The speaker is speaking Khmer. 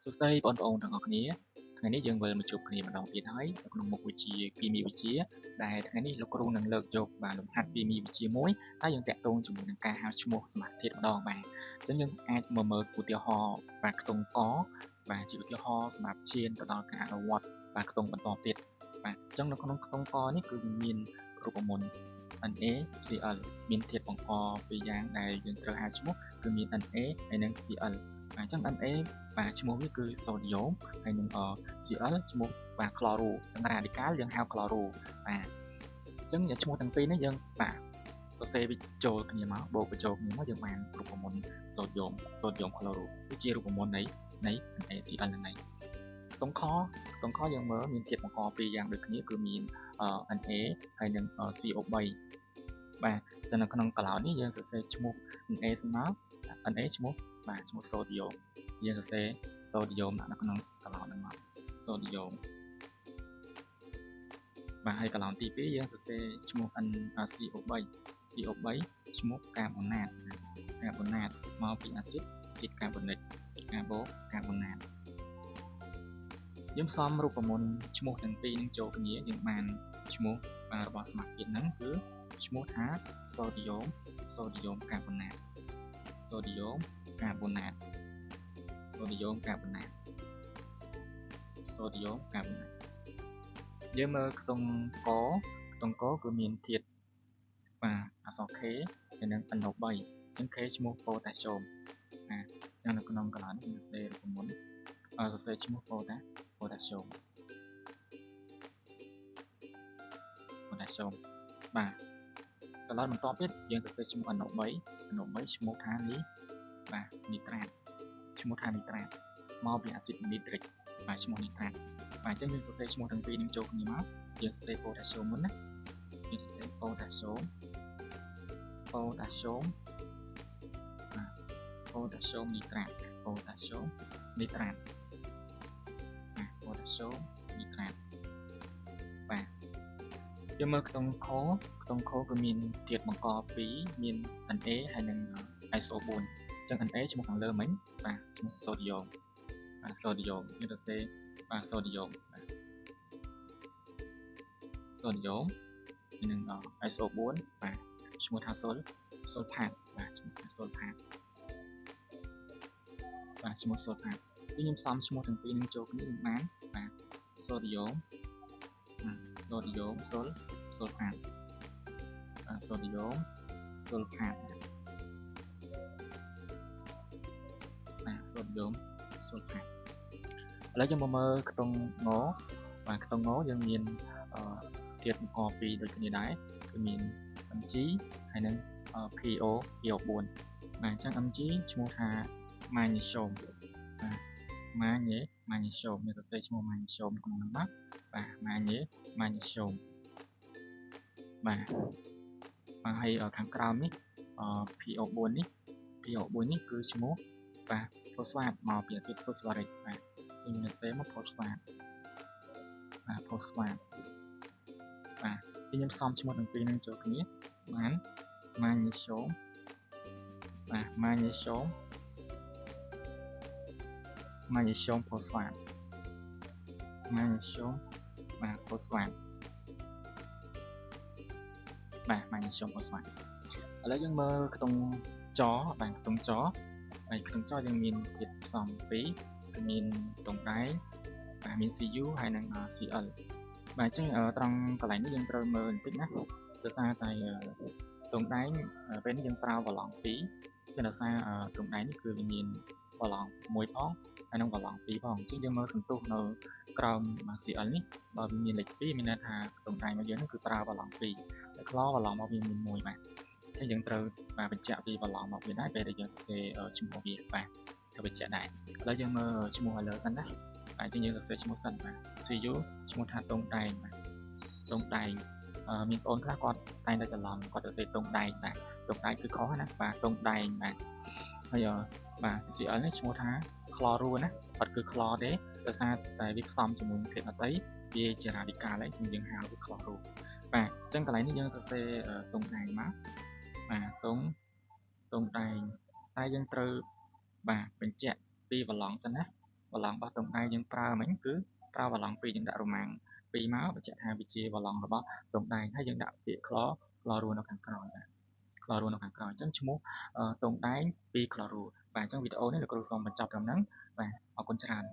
សួស្តីបងប្អូនទាំងអស់គ្នាថ្ងៃនេះយើងវិលមកជួបគ្នាម្ដងទៀតហើយនៅក្នុងមុខវិជ្ជាគីមីវិទ្យាដែលថ្ងៃនេះលោកគ្រូនឹងលើកយកលំហាត់គីមីវិទ្យាមួយហើយយើងតាក់ទងជាមួយនឹងការហៅឈ្មោះសមាសធាតុម្ដងបាទអញ្ចឹងយើងអាចមើលឧទាហរណ៍បាទខ្ទង់កបាទជាឧទាហរណ៍សម្រាប់ឈានទៅដល់ការអនុវត្តបាទខ្ទង់បន្តទៀតបាទអញ្ចឹងនៅក្នុងខ្ទង់កនេះគឺមានរូបមន្ត NaCl មានធាតុបង្កពីរយ៉ាងដែលយើងត្រូវហៅឈ្មោះគឺមាន Na ហើយនិង Cl អញ្ចឹង Na បាទឈ្មោះវាគឺសូដ្យូមហើយនឹង Cl ឈ្មោះបាទក្លរូអញ្ចឹង radical យើងហៅក្លរូបាទអញ្ចឹងឈ្មោះទាំងពីរនេះយើងបាទសរសេរវាចូលគ្នាមកបូកបញ្ចូលគ្នាមកយើងបានរូបមន្តសូដ្យូមក្លរូវាជារូបមន្តនៃ NaCl ហ្នឹងឯងខ្ទង់ខយើងមើលមានធាតុបង្កពីរយ៉ាងដូចគ្នាគឺមាន Na ហើយនិង CO3 បាទចឹងនៅក្នុងកឡោននេះយើងសរសេរឈ្មោះ Na ស្មើ Na ឈ្មោះបាទឈ្មោះសូដ្យូមយើងសរសេរសូដ្យូមដាក់នៅក្នុងកឡោនហ្នឹងមកសូដ្យូមបាទហើយកឡោនទី2យើងសរសេរឈ្មោះ CO3 ឈ្មោះកាបូណាតមកពីអាស៊ីតកាបូនិកកាបូណាតយើងផ្សំរូបមន្តឈ្មោះទាំងពីរនឹងចូលគ្នាយើងបានឈ្មោះរបស់សមាសធាតុហ្នឹងគឺឈ្មោះថាសូដ្យូមកាបូណាតយើងមើលខ្ទង់កគឺមានធាតុបាទអក្សរ K ហើយនិង NO3 អញ្ចឹង K ឈ្មោះប៉ូតាស្យូមចឹងនៅក្នុងកន្លែងនេះយើងសរសេររូបមន្តសរសេរឈ្មោះប៉ូតាស្យូមបាទកន្លែងបន្តទៀតយើងសរសេរឈ្មោះ NO3 ឈ្មោះថានីត្រាតមកពីអាស៊ីតនីត្រិកបាទឈ្មោះនីត្រាតបាទអញ្ចឹងយើងសរសេរឈ្មោះទាំងពីរនឹងចូលគ្នាមកយើងសរសេរប៉ូតាស្យូមមុនណាយើងសរសេរប៉ូតាស្យូមនីត្រាតបាទយើងមើលខ្ទង់ខគឺមានធាតុបង្កពីរមាន Na ហើយនិង SO4 អញ្ចឹង Na ឈ្មោះខាងលើមិញបាទឈ្មោះសូដ្យូមយើងសរសេរបាទសូដ្យូមហើយនឹង SO4 បាទឈ្មោះថាសូលផាតបាទឈ្មោះថាសូលផាតបាទឈ្មោះសូលផាតគឺខ្ញុំផ្សំឈ្មោះទាំងពីរនឹងចូលគ្នានឹងបានបាទសូដ្យូមសូលផាតសូដ្យូមសូលផាតបាទសូដ្យូមសូលផាតឥឡូវយើងមកមើលខ្ទង់ងបាទខ្ទង់ងយើងមានធាតុបង្កពីរដូចគ្នាដែរគឺមាន Mg ហើយនិង PO4 បាទអញ្ចឹង Mg ឈ្មោះថាម៉ាញ៉េស្យូមបាទម៉ាញ៉េស្យូមមានសរសេរឈ្មោះម៉ាញ៉េស្យូមក្នុងនោះបាទម៉ាញ៉េស្យូមបាទហើយខាងក្រោមនេះ PO4 នេះគឺឈ្មោះបាទផូស្វាតមកពីអាស៊ីតផូស្វារិកបាទយើងសរសេរមកផូស្វាតបាទបាទខ្ញុំផ្សំឈ្មោះទាំងពីរនឹងចូលគ្នាបានម៉ាញ៉េស្យូមបាទម៉ាញ៉េស្យូមផូស្វាតបាទផូស្វាតបាទម៉ាញ៉េស្យូមផូស្វាតឥឡូវយើងមើលខ្ទង់ចបាទខ្ទង់ចហើយខ្ទង់ចយើងមានធាតុផ្សំពីរគឺមានខ្ទង់ដែងបាទមាន Cu ហើយនិង Cl បាទអញ្ចឹងត្រង់កន្លែងនេះយើងត្រូវមើលបន្តិចណាដោយសារតែខ្ទង់ដែងពេលនេះយើងប្រើវ៉ាឡង់2គឺដោយសារខ្ទង់ដែងនេះគឺវាមានវ៉ាឡង់1ផងហើយនិងវ៉ាឡង់2ផងអញ្ចឹងយើងមើលសន្ទុះនៅក្រោម Cl នេះបើវាមានលេខ2មានន័យថាខ្ទង់ដែងរបស់យើងនេះគឺប្រើវ៉ាឡង់2ហើយខ្លវ៉ាឡង់មកវាមាន1បាទអញ្ចឹងយើងត្រូវបញ្ជាក់ពីវ៉ាឡង់មកវាដែរពេលដែលយើងសរសេរឈ្មោះវាបាទត្រូវបញ្ជាក់ដែរឥឡូវយើងមើលឈ្មោះឲ្យលើសិនណាបាទអញ្ចឹងយើងសរសេរឈ្មោះសិនបាទ Cu ឈ្មោះថាតុងដែងបាទតុងដែងមានបងខ្លះគាត់តែងតែច្រឡំគាត់សរសេរតុងដែងបាទតុងដែងគឺខុសណាបាទតុងដែងបាទហើយបាទ Cl នេះឈ្មោះថាក្លរូណាអត់គឺក្លទេដោយសារតែវាផ្សំជាមួយធាតុដតីវាជា radical ហើយយើងហៅវាក្លរូបាទអញ្ចឹងកន្លែងនេះយើងសរសេរតុងដែងមកបាទតុងដែងតែយើងត្រូវបាទបញ្ជាក់ពីវ៉ាឡង់សិនណា បល្លង់របស់តុងដៃយើងប្រើមិញគឺប្រើបល្លង់ពីរយើងដាក់ Roman ពីរមកបញ្ជាក់ថាវាជាបល្លង់របស់តុងដៃហើយយើងដាក់ពាក្យខ្លរួនៅខាងក្រោយបាទខ្លរួនៅខាងក្រោយអញ្ចឹងឈ្មោះតុងដៃពីរខ្លរួបាទអញ្ចឹងវីដេអូនេះលោកគ្រូសូមបញ្ចប់ត្រឹមហ្នឹងបាទអរគុណច្រើន